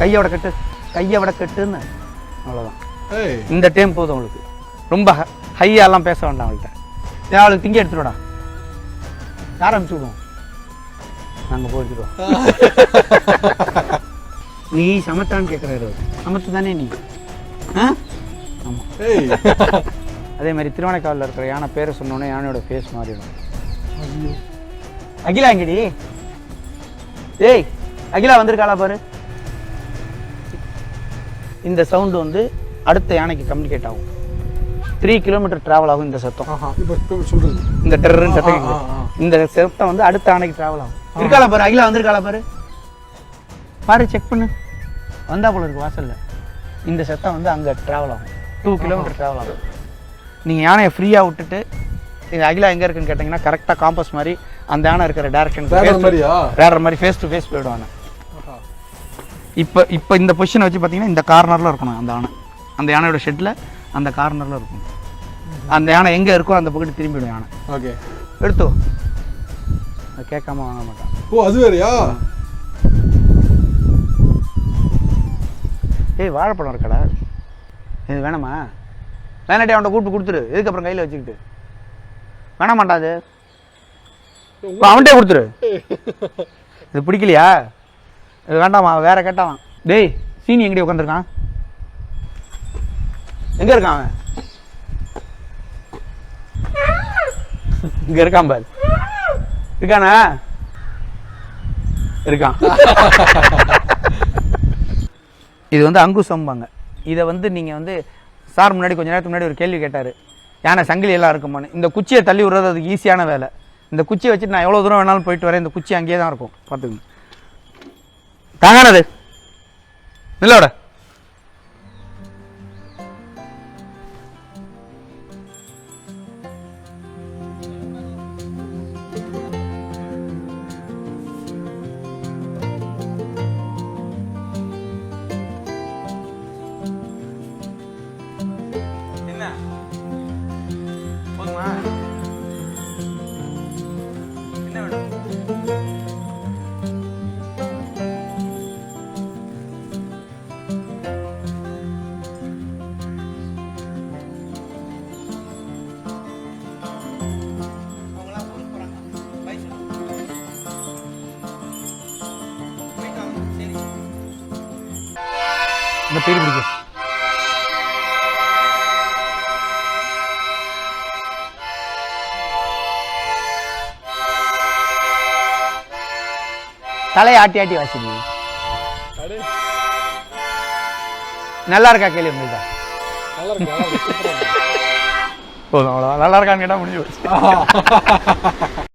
கையோட கட்டு, கையோட கட்டுன்னு அவ்வளோதான். இந்த டைம் போதும் உங்களுக்கு. ரொம்ப ஹையாலாம் பேச வேண்டாம் அவள்கிட்ட. அவளுக்கு திங்க எடுத்துருவாடா, யார் அனுப்பிச்சு விடுவோம், நாங்கள் போயிடுவோம். நீ சமத்தான்னு கேட்குறாரு, சமத்து தானே நீ? ஆமாம். அதே மாதிரி திருவனைக்காலில் இருக்கிற யானை பேரை சொன்னோன்னே யானையோட ஃபேஸ் மாறிடும். அகிலா எங்கடி? ஏய் அகிலா வந்திருக்காளா பாரு. இந்த சவுண்டு வந்து அடுத்த யானைக்கு கம்யூனிகேட் ஆகும். 3 கிலோமீட்டர் டிராவல் ஆகும் இந்த சத்தம். இந்த டெர்ன்னு சத்தம், இந்த சத்தம் வந்து அடுத்த யானைக்கு டிராவல் ஆகும். இருக்காளா பாரு, அகிலா வந்திருக்காளா பாரு, பாரு செக் பண்ணு. வந்தா போல இருக்கு வாசல்ல. இந்த சத்தம் வந்து அங்கே டிராவல் ஆகும். 2 கிலோமீட்டர் டிராவல் ஆகும். நீங்கள் யானையை ஃப்ரீயாக விட்டுட்டு இந்த அகிலா எங்கே இருக்குன்னு கேட்டிங்கன்னா கரெக்டாக காம்பஸ் மாதிரி அந்த யானை இருக்கிற டேரக்ஷன் வேற மாதிரி ஃபேஸ் டு ஃபேஸ் போயிடுவாங்க. இப்போ இந்த பொசிஷனை வச்சு பார்த்தீங்கன்னா இந்த கார்னரில் இருக்கணும் அந்த யானை. அந்த யானையோட ஷெட்டில் அந்த கார்னரில் இருக்கும். அந்த யானை எங்கே இருக்கோ அந்த பக்கத்து திரும்பிடும் யானை. ஓகே, எடுத்தோ கேட்காம வாங்க மாட்டான். ஓ அது வேறையா? ஏய் வாழைப்பழம் இருக்கடா, இது வேணாமா? வேணாட்டி அவன்கிட்ட கூப்பிட்டு கொடுத்துரு. எதுக்கப்புறம் கையில் வச்சுக்கிட்டு வேணாமாட்டா அது, அவன்கிட்டே கொடுத்துரு. இது பிடிக்கலையா? இது வேண்டாமா, வேற கேட்டாவான். டேய் சீனி எங்கடி உட்காந்துருக்கான்? எங்க இருக்கான் அவன்? இங்க இருக்கான் பாரு. இருக்கானா? இருக்கான். இது வந்து அங்குசம்பாங்க. இதை வந்து நீங்கள் வந்து சார் முன்னாடி கொஞ்ச நேரத்துக்கு முன்னாடி ஒரு கேள்வி கேட்டார், யானை சங்கிலி எல்லாம் இருக்குமான்னு. இந்த குச்சியை தள்ளி விடுறது அதுக்கு ஈஸியான வேலை. இந்த குச்சியை வச்சுட்டு நான் எவ்வளோ தூரம் வேணாலும் போயிட்டு வரேன், இந்த குச்சி அங்கேயே தான் இருக்கும். பார்த்துக்கங்க. தாங்கானது இல்லோட இந்த பேர் பிடிக்கும். தலையை ஆட்டி ஆட்டி வாசிக்கு. நல்லா இருக்கா கேள்வி உங்கள்கிட்ட? போதும், அவ்வளோதான். நல்லா இருக்கான்னு கேட்டால் முடிஞ்சு போச்சு.